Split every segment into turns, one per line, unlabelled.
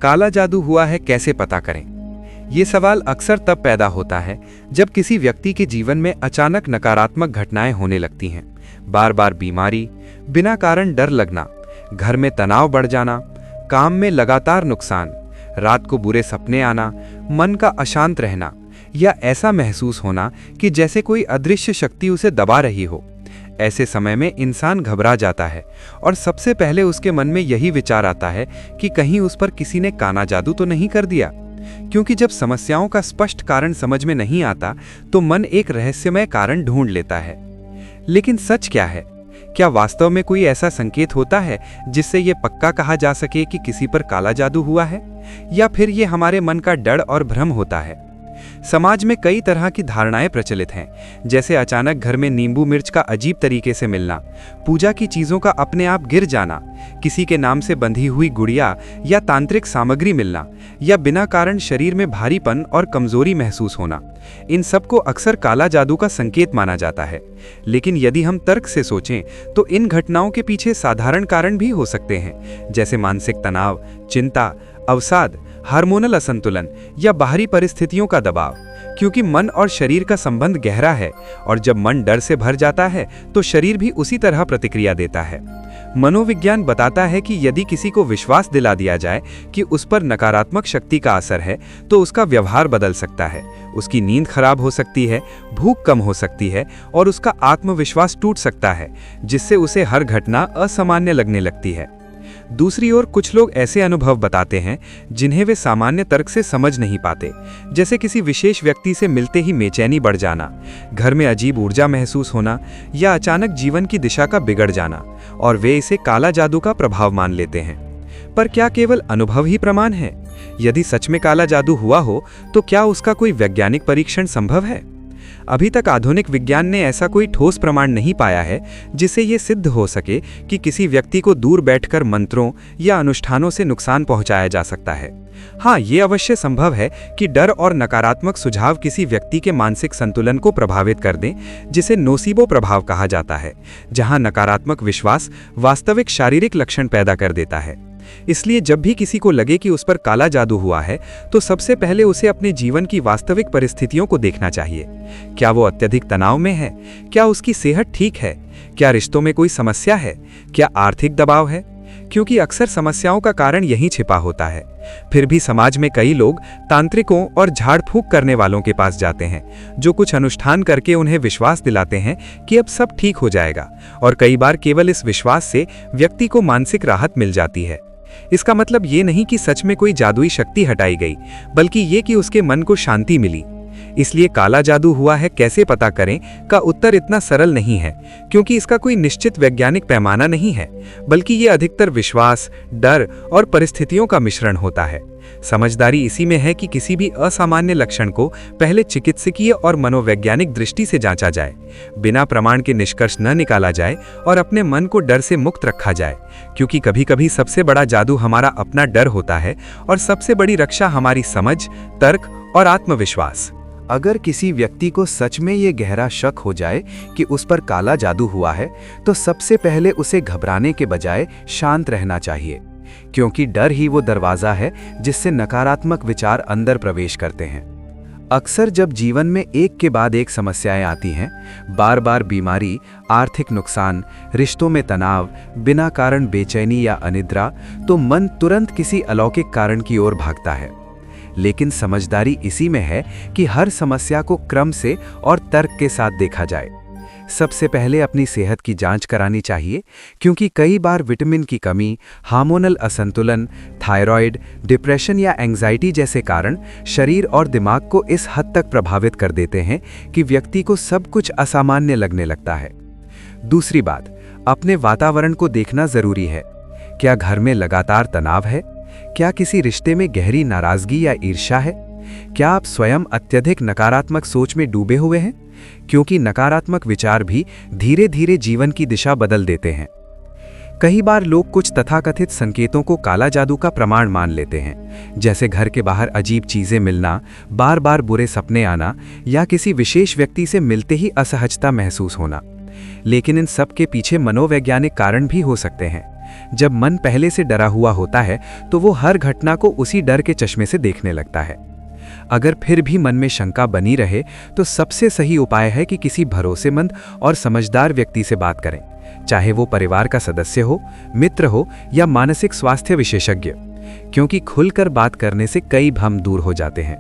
काला जादू हुआ है कैसे पता करें? ये सवाल अक्सर तब पैदा होता है जब किसी व्यक्ति के जीवन में अचानक नकारात्मक घटनाएं होने लगती हैं। बार बार बीमारी, बिना कारण डर लगना, घर में तनाव बढ़ जाना, काम में लगातार नुकसान, रात को बुरे सपने आना, मन का अशांत रहना या ऐसा महसूस होना कि जैसे कोई अदृश्य शक्ति उसे दबा रही हो। ऐसे समय में इंसान घबरा जाता है और सबसे पहले उसके मन में यही विचार आता है कि कहीं उस पर किसी ने काना जादू तो नहीं कर दिया। क्योंकि जब समस्याओं का स्पष्ट कारण समझ में नहीं आता तो मन एक रहस्यमय कारण ढूंढ लेता है। लेकिन सच क्या है? क्या वास्तव में कोई ऐसा संकेत होता है जिससे ये पक्का कहा जा सके कि किसी पर काला जादू हुआ है, या फिर ये हमारे मन का डर और भ्रम होता है? समाज में कई तरह की धारणाएं प्रचलित हैं, जैसे अचानक घर में नींबू मिर्च का अजीब तरीके से मिलना, पूजा की चीजों का अपने आप गिर जाना, किसी के नाम से बंधी हुई गुड़िया या तांत्रिक सामग्री मिलना, या बिना कारण शरीर में भारीपन और कमजोरी महसूस होना। इन सबको अक्सर काला जादू का संकेत माना जाता है। लेकिन यदि हम तर्क से सोचें तो इन घटनाओं के पीछे साधारण कारण भी हो सकते हैं, जैसे मानसिक तनाव, चिंता, अवसाद, हार्मोनल असंतुलन या बाहरी परिस्थितियों का दबाव। क्योंकि मन और शरीर का संबंध गहरा है और जब मन डर से भर जाता है तो शरीर भी उसी तरह प्रतिक्रिया देता है। मनोविज्ञान बताता है कि यदि किसी को विश्वास दिला दिया जाए कि उस पर नकारात्मक शक्ति का असर है तो उसका व्यवहार बदल सकता है, उसकी नींद खराब हो सकती है, भूख कम हो सकती है और उसका आत्मविश्वास टूट सकता है, जिससे उसे हर घटना असामान्य लगने लगती है। दूसरी ओर कुछ लोग ऐसे अनुभव बताते हैं जिन्हें वे सामान्य तर्क से समझ नहीं पाते, जैसे किसी विशेष व्यक्ति से मिलते ही बेचैनी बढ़ जाना, घर में अजीब ऊर्जा महसूस होना या अचानक जीवन की दिशा का बिगड़ जाना, और वे इसे काला जादू का प्रभाव मान लेते हैं। पर क्या केवल अनुभव ही प्रमाण है? यदि सच में काला जादू हुआ हो तो क्या उसका कोई वैज्ञानिक परीक्षण संभव है? अभी तक आधुनिक विज्ञान ने ऐसा कोई ठोस प्रमाण नहीं पाया है जिससे ये सिद्ध हो सके कि किसी व्यक्ति को दूर बैठकर मंत्रों या अनुष्ठानों से नुकसान पहुंचाया जा सकता है। हाँ, ये अवश्य संभव है कि डर और नकारात्मक सुझाव किसी व्यक्ति के मानसिक संतुलन को प्रभावित कर दें, जिसे नोसिबो प्रभाव कहा जाता है, जहां नकारात्मक विश्वास वास्तविक शारीरिक लक्षण पैदा कर देता है। इसलिए जब भी किसी को लगे कि उस पर काला जादू हुआ है तो सबसे पहले उसे अपने जीवन की वास्तविक परिस्थितियों को देखना चाहिए। क्या वो अत्यधिक तनाव में है? क्या उसकी सेहत ठीक है? क्या रिश्तों में कोई समस्या है? क्या आर्थिक दबाव है? क्योंकि अक्सर समस्याओं का कारण यहीं छिपा होता है। फिर भी समाज में कई लोग तांत्रिकों और झाड़ फूंक करने वालों के पास जाते हैं, जो कुछ अनुष्ठान करके उन्हें विश्वास दिलाते हैं कि अब सब ठीक हो जाएगा, और कई बार केवल इस विश्वास से व्यक्ति को मानसिक राहत मिल जाती है। इसका मतलब ये नहीं कि सच में कोई जादुई शक्ति हटाई गई, बल्कि ये कि उसके मन को शांति मिली। इसलिए काला जादू हुआ है कैसे पता करें का उत्तर इतना सरल नहीं है, क्योंकि इसका कोई निश्चित वैज्ञानिक पैमाना नहीं है, बल्कि ये अधिकतर विश्वास, डर और परिस्थितियों का मिश्रण होता है। समझदारी इसी में है कि किसी भी असामान्य लक्षण को पहले चिकित्सकीय और मनोवैज्ञानिक दृष्टि से जांचा जाए, बिना प्रमाण के निष्कर्ष न निकाला जाए और अपने मन को डर से मुक्त रखा जाए, क्योंकि कभी कभी सबसे बड़ा जादू हमारा अपना डर होता है और सबसे बड़ी रक्षा हमारी समझ, तर्क और आत्मविश्वास।
अगर किसी व्यक्ति को सच में ये गहरा शक हो जाए कि उस पर काला जादू हुआ है तो सबसे पहले उसे घबराने के बजाय शांत रहना चाहिए, क्योंकि डर ही वो दरवाजा है जिससे नकारात्मक विचार अंदर प्रवेश करते हैं। अक्सर जब जीवन में एक के बाद एक समस्याएं आती हैं, बार बार बीमारी, आर्थिक नुकसान, रिश्तों में तनाव, बिना कारण बेचैनी या अनिद्रा, तो मन तुरंत किसी अलौकिक कारण की ओर भागता है। लेकिन समझदारी इसी में है कि हर समस्या को क्रम से और तर्क के साथ देखा जाए। सबसे पहले अपनी सेहत की जांच करानी चाहिए, क्योंकि कई बार विटामिन की कमी, हार्मोनल असंतुलन, थायराइड, डिप्रेशन या एंजाइटी जैसे कारण शरीर और दिमाग को इस हद तक प्रभावित कर देते हैं कि व्यक्ति को सब कुछ असामान्य लगने लगता है। दूसरी बात, अपने वातावरण को देखना जरूरी है। क्या घर में लगातार तनाव है? क्या किसी रिश्ते में गहरी नाराजगी या ईर्ष्या है? क्या आप स्वयं अत्यधिक नकारात्मक सोच में डूबे हुए हैं? क्योंकि नकारात्मक विचार भी धीरे धीरे जीवन की दिशा बदल देते हैं। कई बार लोग कुछ तथाकथित संकेतों को काला जादू का प्रमाण मान लेते हैं, जैसे घर के बाहर अजीब चीजें मिलना, बार बार बुरे सपने आना या किसी विशेष व्यक्ति से मिलते ही असहजता महसूस होना। लेकिन इन सब के पीछे मनोवैज्ञानिक कारण भी हो सकते हैं, जैसे घर में लगातार तनाव, जब मन पहले से डरा हुआ होता है तो वो हर घटना को उसी डर के चश्मे से देखने लगता है। अगर फिर भी मन में शंका बनी रहे तो सबसे सही उपाय है कि किसी भरोसेमंद और समझदार व्यक्ति से बात करें, चाहे वो परिवार का सदस्य हो, मित्र हो या मानसिक स्वास्थ्य विशेषज्ञ, क्योंकि खुलकर बात करने से कई भ्रम दूर हो जाते हैं।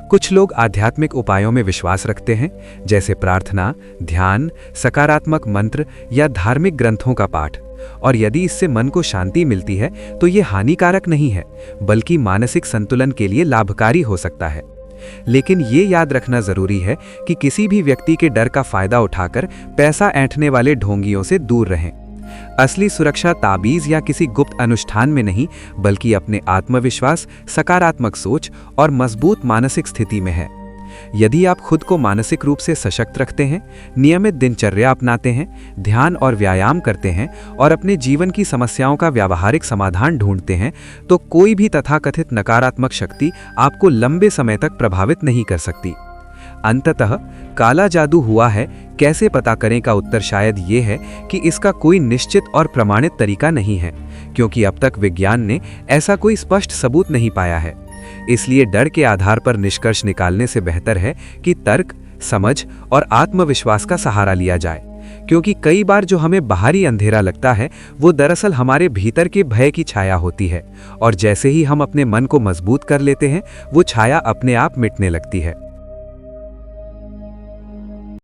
कुछ लोग आध्यात्मिक उपायों में विश्वास रखते हैं, जैसे प्रार्थना, ध्यान, सकारात्मक मंत्र या धार्मिक ग्रंथों का पाठ, और यदि इससे मन को शांति मिलती है तो ये हानिकारक नहीं है, बल्कि मानसिक संतुलन के लिए लाभकारी हो सकता है। लेकिन ये याद रखना जरूरी है कि किसी भी व्यक्ति के डर का फायदा उठाकर पैसा ऐंठने वाले ढोंगियों से दूर रहें। असली सुरक्षा ताबीज या किसी गुप्त अनुष्ठान में नहीं, बल्कि अपने आत्मविश्वास, सकारात्मक सोच और मजबूत मानसिक स्थिति में है। यदि आप खुद को मानसिक रूप से सशक्त रखते हैं, नियमित दिनचर्या अपनाते हैं, ध्यान और व्यायाम करते हैं और अपने जीवन की समस्याओं का व्यावहारिक समाधान ढूंढते हैं, तो कोई भी तथाकथित नकारात्मक शक्ति आपको लंबे समय तक प्रभावित नहीं कर सकती। अंततः काला जादू हुआ है कैसे पता करें का उत्तर शायद ये है कि इसका कोई निश्चित और प्रमाणित तरीका नहीं है, क्योंकि अब तक विज्ञान ने ऐसा कोई स्पष्ट सबूत नहीं पाया है। इसलिए डर के आधार पर निष्कर्ष निकालने से बेहतर है कि तर्क, समझ और आत्मविश्वास का सहारा लिया जाए, क्योंकि कई बार जो हमें बाहरी अंधेरा लगता है वो दरअसल हमारे भीतर के भय की छाया होती है, और जैसे ही हम अपने मन को मजबूत कर लेते हैं वो छाया अपने आप मिटने लगती है।